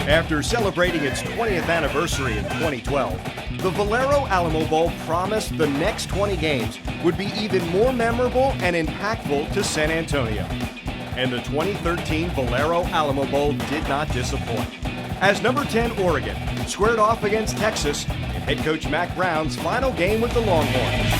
After celebrating its 20th anniversary in 2012, the Valero Alamo Bowl promised the next 20 games would be even more memorable and impactful to San Antonio. And the 2013 Valero Alamo Bowl did not disappoint, as number 10 Oregon squared off against Texas in head coach Mack Brown's final game with the Longhorns.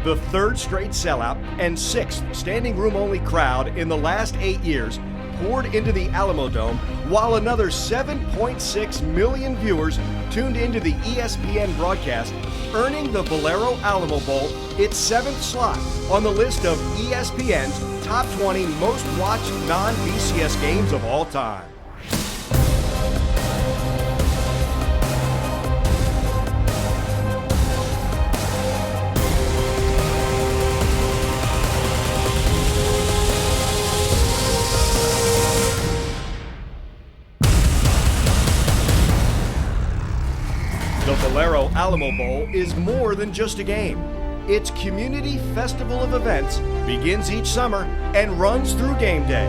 The third straight sellout and sixth standing room only crowd in the last 8 years poured into the Alamo Dome, while another 7.6 million viewers tuned into the ESPN broadcast, earning the Valero Alamo Bowl its 7th slot on the list of ESPN's top 20 most watched non-BCS games of all time. The Valero Alamo Bowl is more than just a game. Its community festival of events begins each summer and runs through game day.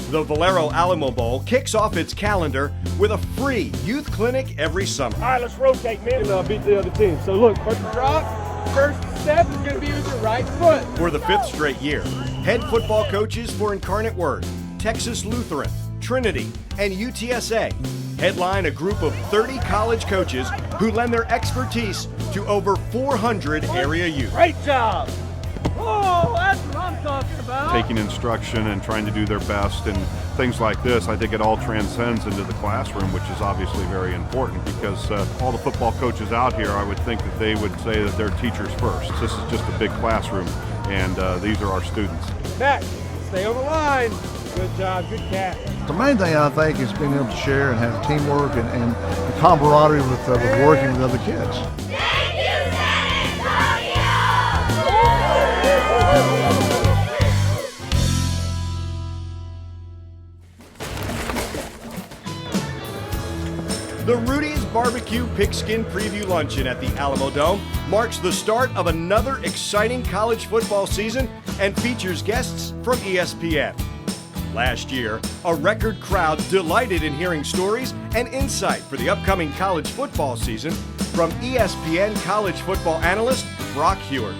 The Valero Alamo Bowl kicks off its calendar with a free youth clinic every summer. All right, let's rotate, man. And beat the other team. So look, first drop, first step is going to be with your right foot. For the 5th straight year, head football coaches for Incarnate Word, Texas Lutheran, Trinity, and UTSA headline a group of 30 college coaches who lend their expertise to over 400 area youth. Great job! Oh, that's what I'm talking about. Taking instruction and trying to do their best and things like this, I think it all transcends into the classroom, which is obviously very important because all the football coaches out here, I would think that they would say that they're teachers first. This is just a big classroom, and these are our students. Back, stay on the line. Good job, good catch. The main thing I think is being able to share and have teamwork and the camaraderie with working with other kids. Thank you, San Antonio! The Rudy's Barbecue Pigskin Preview Luncheon at the Alamo Dome marks the start of another exciting college football season and features guests from ESPN. Last year, a record crowd delighted in hearing stories and insight for the upcoming college football season from ESPN college football analyst Brock Heward.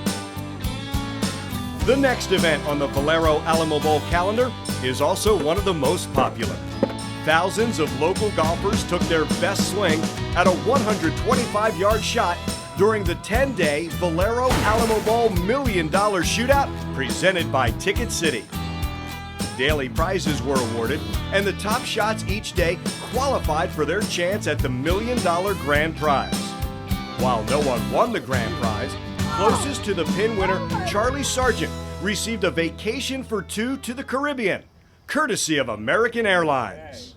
The next event on the Valero Alamo Bowl calendar is also one of the most popular. Thousands of local golfers took their best swing at a 125-yard shot during the 10-day Valero Alamo Bowl $1 Million Shootout presented by Ticket City. Daily prizes were awarded, and the top shots each day qualified for their chance at the $1 Million grand prize. While no one won the grand prize, closest to the pin winner, Charlie Sargent, received a vacation for 2 to the Caribbean, courtesy of American Airlines.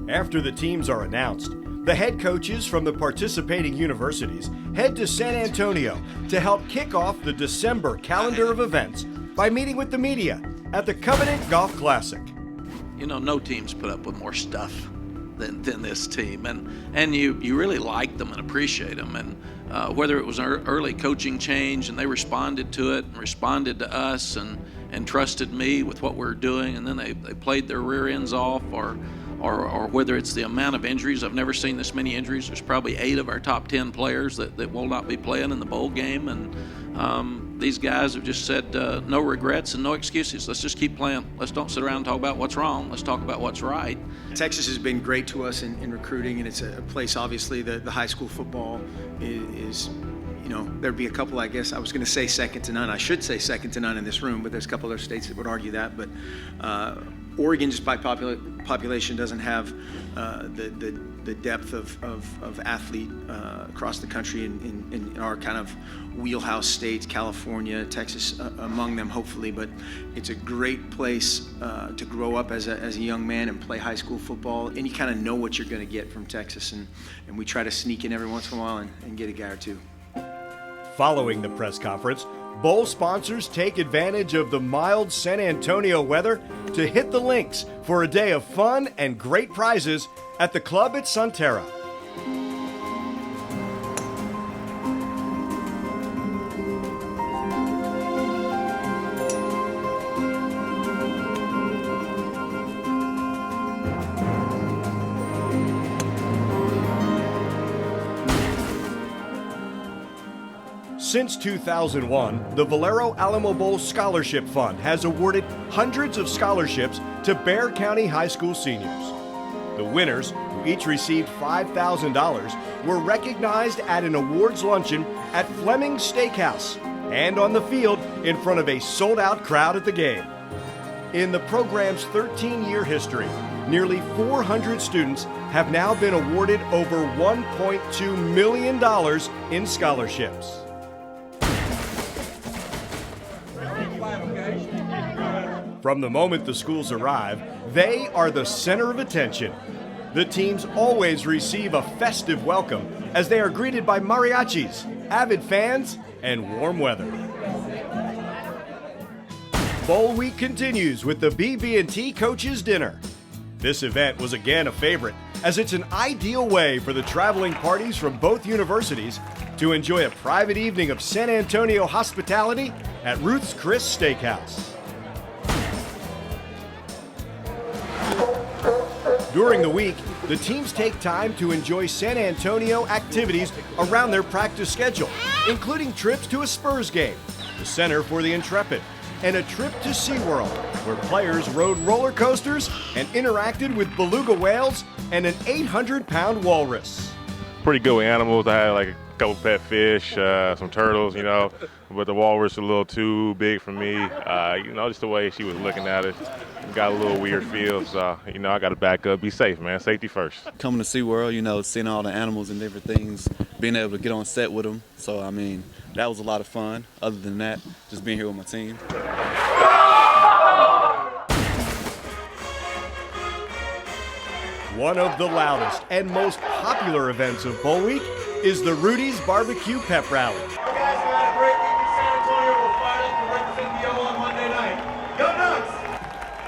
After the teams are announced, the head coaches from the participating universities head to San Antonio to help kick off the December calendar of events by meeting with the media at the Covenant Golf Classic. You know, no team's put up with more stuff than this team, and you really like them and appreciate them. And whether it was an early coaching change and they responded to it and responded to us and trusted me with what we're doing, and then they played their rear ends off, or whether it's the amount of injuries. I've never seen this many injuries. There's probably 8 of our top 10 players that will not be playing in the bowl game, and these guys have just said no regrets and no excuses. Let's just keep playing. Let's don't sit around and talk about what's wrong. Let's talk about what's right. Texas has been great to us in recruiting, and it's a place, obviously, the high school football is, you know, there'd be a couple, I guess, I was going to say second to none. I should say second to none in this room, but there's a couple other states that would argue that. But Oregon, just by population, doesn't have the depth of athlete across the country in our kind of wheelhouse states, California, Texas among them, hopefully. But it's a great place to grow up as a young man and play high school football, and you kind of know what you're going to get from Texas, and we try to sneak in every once in a while and get a guy or two. Following the press conference, bowl sponsors take advantage of the mild San Antonio weather to hit the links for a day of fun and great prizes at the club at Sunterra. Since 2001, the Valero Alamo Bowl Scholarship Fund has awarded hundreds of scholarships to Bexar County high school seniors. The winners, who each received $5,000, were recognized at an awards luncheon at Fleming's Steakhouse and on the field in front of a sold-out crowd at the game. In the program's 13-year history, nearly 400 students have now been awarded over $1.2 million in scholarships. From the moment the schools arrive, they are the center of attention. The teams always receive a festive welcome as they are greeted by mariachis, avid fans, and warm weather. Bowl week continues with the BB&T Coaches Dinner. This event was again a favorite, as it's an ideal way for the traveling parties from both universities to enjoy a private evening of San Antonio hospitality at Ruth's Chris Steakhouse. During the week, the teams take time to enjoy San Antonio activities around their practice schedule, including trips to a Spurs game, the Center for the Intrepid, and a trip to SeaWorld, where players rode roller coasters and interacted with beluga whales and an 800-pound walrus. Pretty good with animals. I had like a couple pet fish, some turtles, but the walrus was a little too big for me. Just the way she was looking at it. Got a little weird feel, so, I got to back up. Be safe, man. Safety first. Coming to SeaWorld, seeing all the animals and different things, being able to get on set with them. So, that was a lot of fun. Other than that, just being here with my team. One of the loudest and most popular events of Bowl Week is the Rudy's Barbecue Pep Rally. Guys, we had a great week in San Antonio. We're fired up to represent the O on Monday night. Go Ducks!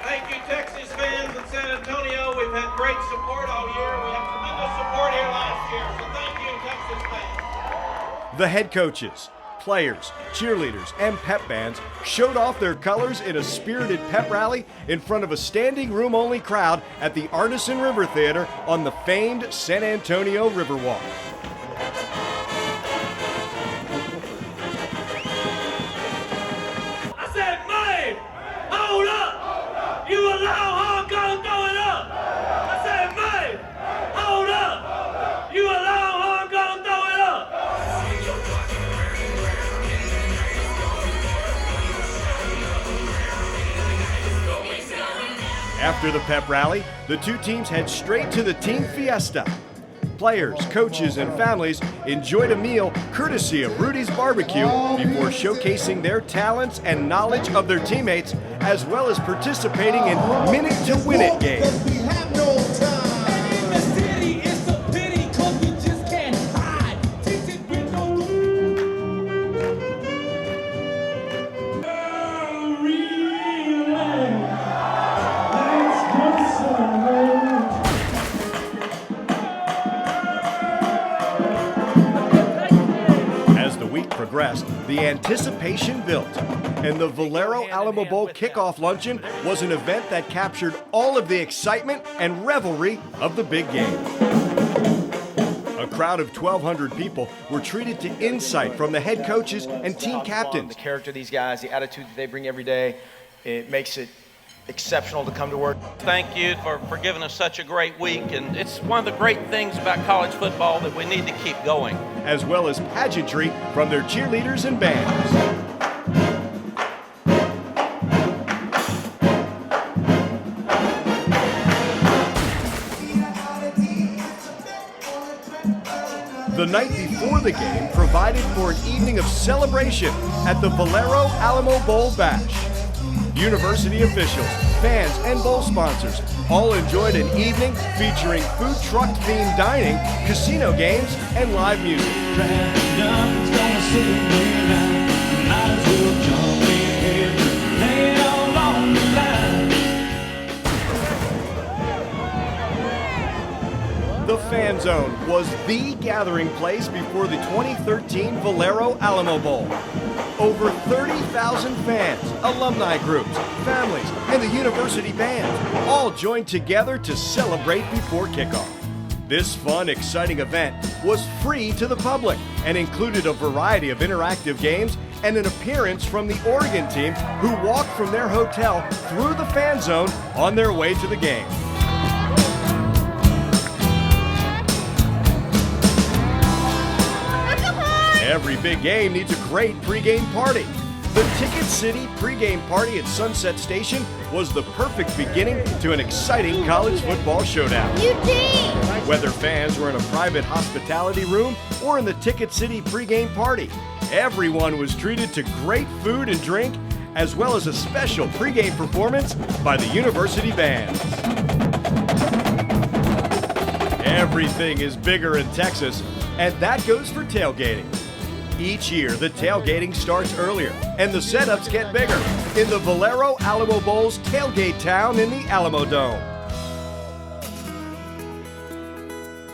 Thank you, Texas fans in San Antonio. We've had great support all year. We had tremendous support here last year, so thank you, Texas fans. The head coaches, players, cheerleaders, and pep bands showed off their colors in a spirited pep rally in front of a standing room-only crowd at the Artisan River Theater on the famed San Antonio Riverwalk. I said, Maine, hold up! You allow Hong Kong going up! I said, Maine, hold up! You allow Hong Kong going up! After the pep rally, the two teams head straight to the team fiesta. Players, coaches, and families enjoyed a meal courtesy of Rudy's Barbecue before showcasing their talents and knowledge of their teammates, as well as participating in minute-to-win-it games. We have no time. And in the city, it's a pity, 'cause we just can't hide. As the week progressed, the anticipation built, and the Valero Alamo Bowl Kickoff Luncheon was an event that captured all of the excitement and revelry of the big game. A A crowd of 1,200 people were treated to insight from the head coaches and team captains. The character of these guys, the attitude that they bring every day, it makes it exceptional to come to work. Thank you for giving us such a great week, and it's one of the great things about college football that we need to keep going. As well as pageantry from their cheerleaders and bands. The night before the game provided for an evening of celebration at the Valero Alamo Bowl Bash. University officials, fans, and bowl sponsors all enjoyed an evening featuring food truck-themed dining, casino games, and live music. The Fan Zone was the gathering place before the 2013 Valero Alamo Bowl. Over 30,000 fans, alumni groups, families, and the university band all joined together to celebrate before kickoff. This fun, exciting event was free to the public and included a variety of interactive games and an appearance from the Oregon team who walked from their hotel through the Fan Zone on their way to the game. Every big game needs a great pregame party. The Ticket City pregame party at Sunset Station was the perfect beginning to an exciting college football showdown. Whether fans were in a private hospitality room or in the Ticket City pregame party, everyone was treated to great food and drink, as well as a special pregame performance by the university band. Everything is bigger in Texas, and that goes for tailgating. Each year, the tailgating starts earlier, and the setups get bigger in the Valero Alamo Bowl's tailgate town in the Alamo Dome.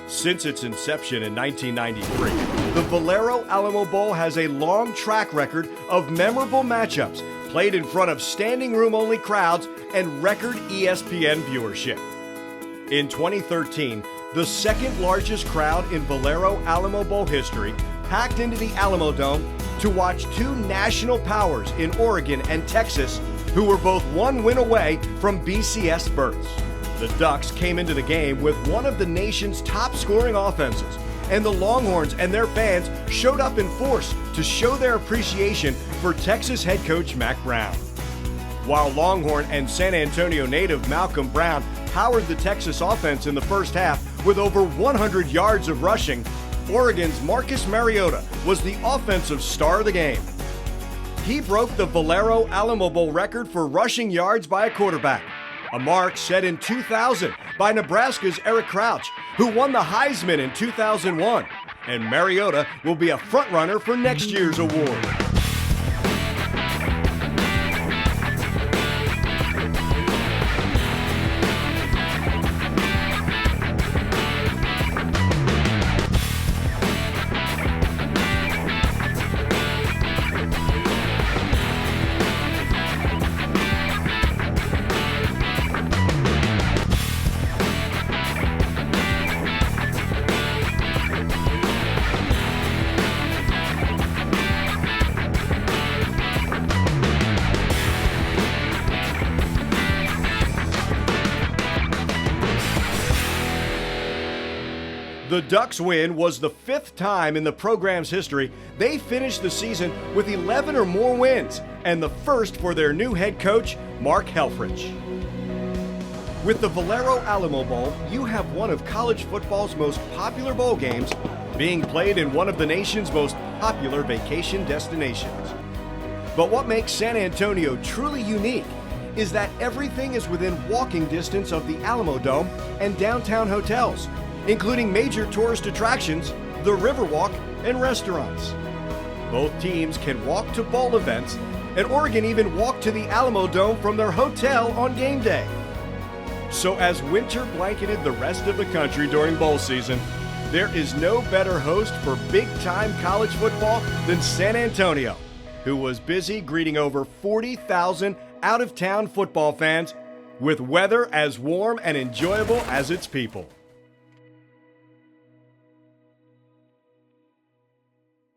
Since its inception in 1993, the Valero Alamo Bowl has a long track record of memorable matchups played in front of standing room-only crowds and record ESPN viewership. In 2013, the second largest crowd in Valero Alamo Bowl history packed into the Alamo Dome to watch two national powers in Oregon and Texas who were both one win away from BCS berths. The Ducks came into the game with one of the nation's top scoring offenses, and the Longhorns and their fans showed up in force to show their appreciation for Texas head coach Mack Brown. While Longhorn and San Antonio native Malcolm Brown powered the Texas offense in the first half with over 100 yards of rushing, Oregon's Marcus Mariota was the offensive star of the game. He broke the Valero Alamo Bowl record for rushing yards by a quarterback, a mark set in 2000 by Nebraska's Eric Crouch, who won the Heisman in 2001, and Mariota will be a frontrunner for next year's award. The Ducks' win was the fifth time in the program's history they finished the season with 11 or more wins, and the first for their new head coach, Mark Helfrich. With the Valero Alamo Bowl, you have one of college football's most popular bowl games being played in one of the nation's most popular vacation destinations. But what makes San Antonio truly unique is that everything is within walking distance of the Alamo Dome and downtown hotels, including major tourist attractions, the Riverwalk, and restaurants. Both teams can walk to bowl events, and Oregon even walked to the Alamo Dome from their hotel on game day. So as winter blanketed the rest of the country during bowl season, there is no better host for big-time college football than San Antonio, who was busy greeting over 40,000 out-of-town football fans with weather as warm and enjoyable as its people.